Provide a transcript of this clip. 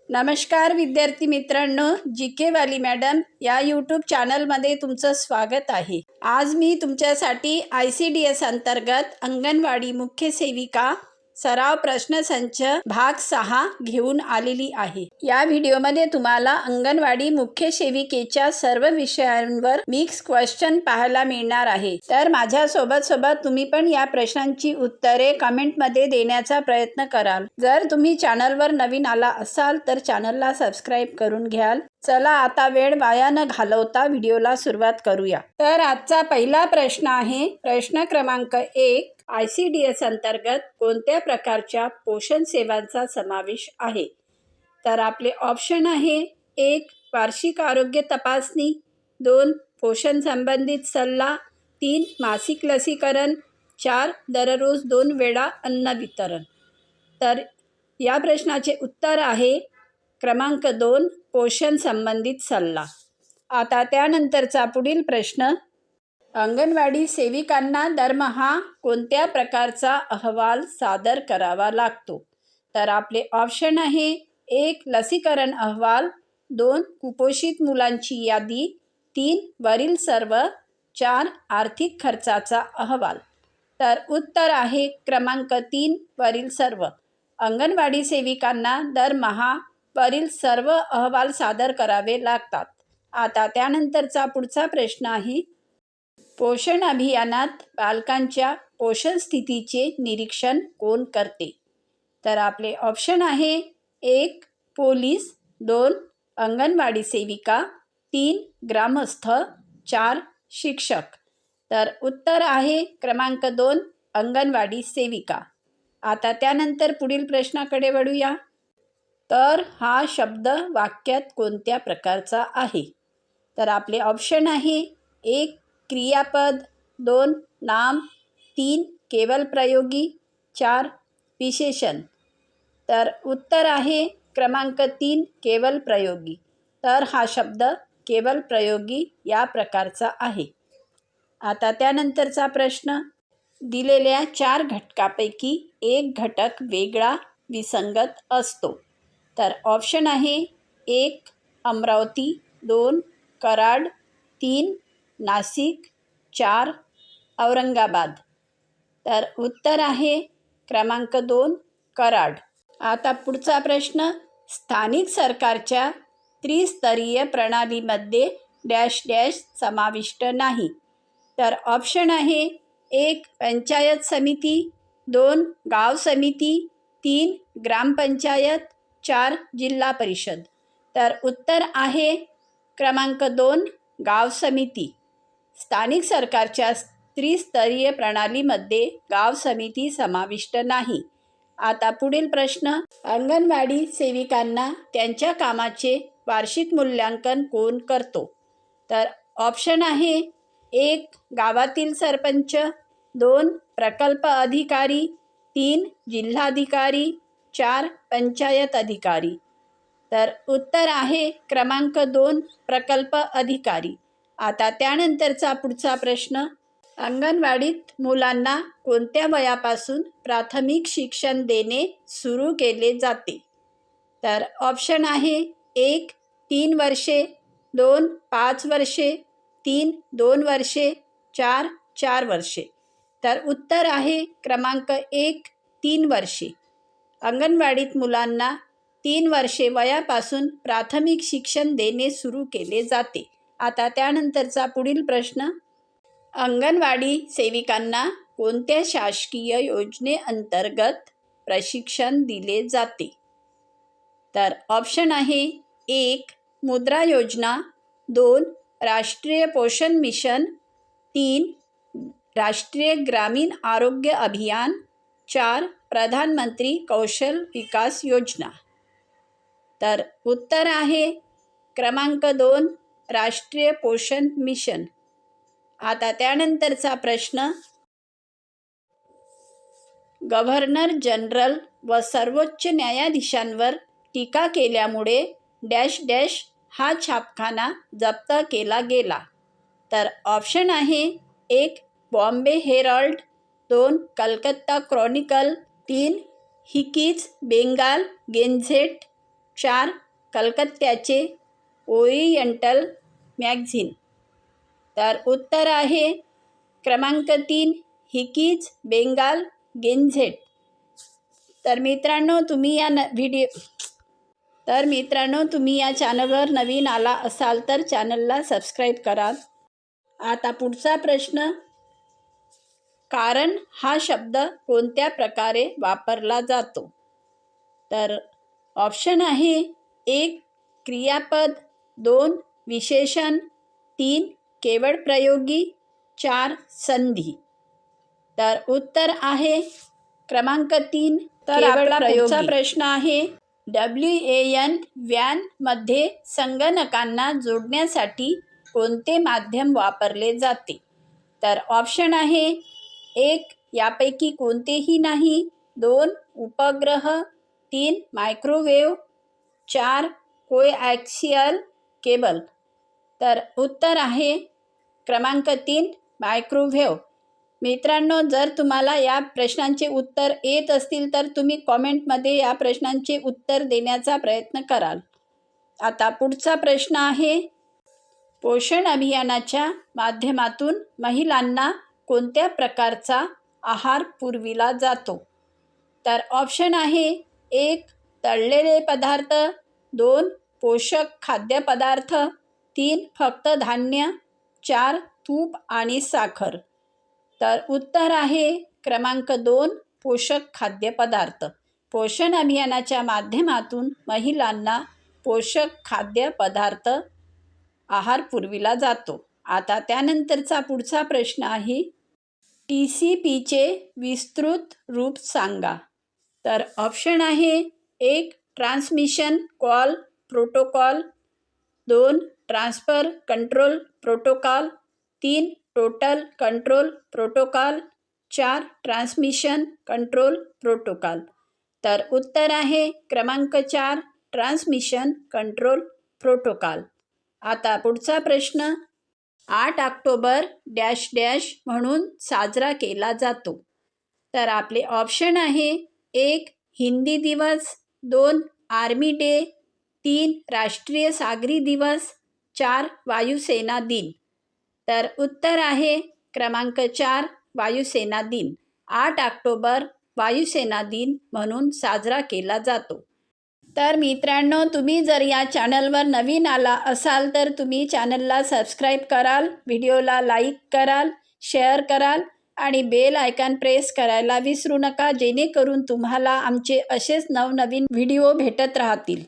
नमस्कार विद्यार्थी मित्रांनो, जी वाली मॅडम या यूट्यूब चॅनलमध्ये तुमचं स्वागत आहे। आज मी तुमच्यासाठी ICDS अंतर्गत अंगणवाडी मुख्य सेविका सराव प्रश्नसंच भाग 6 घेऊन आलेली आहे। या व्हिडिओमध्ये तुम्हाला अंगणवाडी मुख्य सेविकेच्या सर्व विषयांवर मिक्स क्वेश्चन पाहायला मिळणार आहे। तर माझ्या सोबत तुम्ही पण या प्रश्नांची उत्तरे कमेंटमध्ये देण्याचा प्रयत्न कराल। जर तुम्ही चॅनलवर नवीन आला असाल तर चॅनलला सबस्क्राइब करून घ्याल। चला आता वेळ वाया न घालवता व्हिडिओला सुरुवात करूया। तर आजचा पहिला प्रश्न आहे प्रश्न क्रमांक 1, ICDS अंतर्गत कोणत्या प्रकारच्या पोषण सेवांचा समावेश आहे? तर आपले ऑप्शन आहे 1 वार्षिक आरोग्य तपासणी, 2 पोषण संबंधित सल्ला, 3 मासिक लसीकरण, 4 दररोज 2 वेळा अन्न वितरण। तर या प्रश्नाचे उत्तर आहे क्रमांक 2 पोषण संबंधित सल्ला। आता त्यानंतरचा पुढील प्रश्न, अंगणवाडी सेविकांना दरमहा कोणत्या प्रकारचा अहवाल सादर करावा लागतो? तर आपले ऑप्शन आहे 1 लसीकरण अहवाल, 2 कुपोषित मुलांची यादी, 3 वरील सर्व, 4 आर्थिक खर्चाचा अहवाल। तर उत्तर आहे क्रमांक 3 वरील सर्व। अंगणवाडी सेविकांना दरमहा वरील सर्व अहवाल सादर करावे लागतात। आता त्यानंतरचा पुढचा प्रश्न आहे पोषण अभियानात बालकांच्या पोषण स्थितीचे निरीक्षण कोण करते? तर आपले ऑप्शन आहे 1 पोलीस, 2 अंगणवाडी सेविका, 3 ग्रामस्थ, 4 शिक्षक। तर उत्तर आहे क्रमांक 2 अंगणवाडी सेविका। आता त्यानंतर पुढील प्रश्नाकडे वळूया। तर हा शब्द वाक्यात कोणत्या प्रकारचा आहे? तर आपले ऑप्शन आहे 1 क्रियापद, 2 नाम, 3 केवल प्रयोगी, 4 विशेषण। तर उत्तर आहे क्रमांक 3 केवल प्रयोगी। तर हा शब्द केवल प्रयोगी या प्रकारचा आहे। आता त्यानंतरचा प्रश्न, दिलेल्या 4 घटकापैकी एक घटक वेगळा विसंगत असतो। तर ऑप्शन आहे 1 अमरावती, 2 कराड, 3 नाशिक, 4 औरंगाबाद। तर उत्तर आहे क्रमांक 2 कराड। आता पुढचा प्रश्न, स्थानिक सरकारच्या त्रिस्तरीय प्रणालीमध्ये डॅश डॅश समाविष्ट नाही। तर ऑप्शन आहे 1 पंचायत समिती, 2 गाव समिती, 3 ग्रामपंचायत, 4 जिल्हा परिषद। तर उत्तर आहे क्रमांक 2 गाव समिती। स्थानिक सरकारच्या त्रिस्तरीय प्रणालीमध्ये गाव समिती समाविष्ट नाही। आता पुढील प्रश्न, अंगणवाडी सेविकांना त्यांच्या कामाचे वार्षिक मूल्यांकन कोण करतो? तर ऑप्शन आहे 1 गावातील सरपंच, 2 प्रकल्प अधिकारी, 3 जिल्हाधिकारी, 4 पंचायत अधिकारी। तर उत्तर आहे क्रमांक 2 प्रकल्प अधिकारी। आता त्यानंतरचा पुढचा प्रश्न, अंगणवाडीत मुलांना कोणत्या वयापासून प्राथमिक शिक्षण देणे सुरू केले जाते? तर ऑप्शन आहे 1 3 वर्षे, 2 5 वर्षे, 3 2 वर्षे, 4 4 वर्षे। तर उत्तर आहे क्रमांक 1 3 वर्षे। अंगणवाडीत मुलांना 3 वर्षे वयापासून प्राथमिक शिक्षण देणे सुरू केले जाते। आता त्यानंतरचा पुढील प्रश्न, अंगणवाडी सेविकांना कोणत्या शासकीय योजनेअंतर्गत प्रशिक्षण दिले जाते? तर ऑप्शन आहे 1 मुद्रा योजना, 2 राष्ट्रीय पोषण मिशन, 3 राष्ट्रीय ग्रामीण आरोग्य अभियान, 4 प्रधानमंत्री कौशल विकास योजना। तर उत्तर आहे क्रमांक 2 राष्ट्रीय पोषण मिशन। आता त्यानंतरचा प्रश्न, गव्हर्नर जनरल व सर्वोच्च न्यायाधीशांवर टीका केल्यामुळे डॅश डॅश हा छापखाना जप्त केला गेला। तर ऑप्शन आहे 1 Bombay Herald, 2 Calcutta Chronicle, 3 Hicky's Bengal Gazette, 4 कलकत्त्याचे ओरिएंटल मॅगझिन. तर उत्तर आहे क्रमांक 3 हिकीज बेंगाल गेझेट. तर मित्रांनो तुम्ही या चॅनलवर नवीन आला असाल तर चॅनलला सबस्क्राईब करा. आता पुढचा प्रश्न, कारण हा शब्द कोणत्या प्रकारे वापरला जातो? तर ऑप्शन आहे 1 क्रियापद, 2 विशेषण, 3 केवळ प्रयोगी, 4 संधी. तर उत्तर आहे क्रमांक 3 तर आपला पुढचा प्रश्न आहे WAN मध्ये संगणकांना जोडण्यासाठी कोणते माध्यम वापरले जाते? तर ऑप्शन आहे 1 यापैकी कोणतेही नाही, 2 उपग्रह, 3 मायक्रोवेव्ह, 4 कोएक्सियल केबल. तर उत्तर आहे क्रमांक 3 मायक्रोवेव्ह. मित्रांनो, जर तुम्हाला या प्रश्नांचे उत्तर येत असतील तर तुम्ही कॉमेंटमध्ये या प्रश्नांचे उत्तर देण्याचा प्रयत्न कराल. आता पुढचा प्रश्न आहे, पोषण अभियानाच्या माध्यमातून महिलांना कोणत्या प्रकारचा आहार पुरविला जातो? तर ऑप्शन आहे 1 तळलेले पदार्थ, 2 पोषक खाद्यपदार्थ, 3 फक्त धान्य, 4 तूप आणि साखर. तर उत्तर आहे क्रमांक 2 पोषक खाद्यपदार्थ. पोषण अभियानाच्या माध्यमातून महिलांना पोषक खाद्यपदार्थ आहार पुरविला जातो. आता त्यानंतरचा पुढचा प्रश्न आहे, TCPचे विस्तृत रूप सांगा. तर ऑप्शन आहे 1 transmission call protocol, 2 transfer control protocol, 3 total control protocol, 4 transmission control protocol. तर उत्तर आहे क्रमांक 4 ट्रान्समिशन कंट्रोल प्रोटोकॉल. आता पुढचा प्रश्न, 8 ऑक्टोबर डॅश डॅश म्हणून साजरा केला जातो? तर आपले ऑप्शन आहे 1 हिंदी दिवस, 2 आर्मी डे, 3 राष्ट्रीय सागरी दिवस, 4 वायुसेना दिन. तर उत्तर आहे क्रमांक 4 वायुसेना दिन. 8 ऑक्टोबर वायुसेना दिन म्हणून साजरा केला जातो. तर मित्रांनो, तुम्ही जर या चॅनलवर नवीन आला असाल तर तुम्ही चॅनलला सबस्क्राईब कराल, व्हिडिओला लाईक कराल, शेअर कराल आणि बेल आयकॉन प्रेस करायला विसरू नका, जेणेकरून तुम्हाला आमचे असेच नवनवीन व्हिडिओ भेटत राहतील.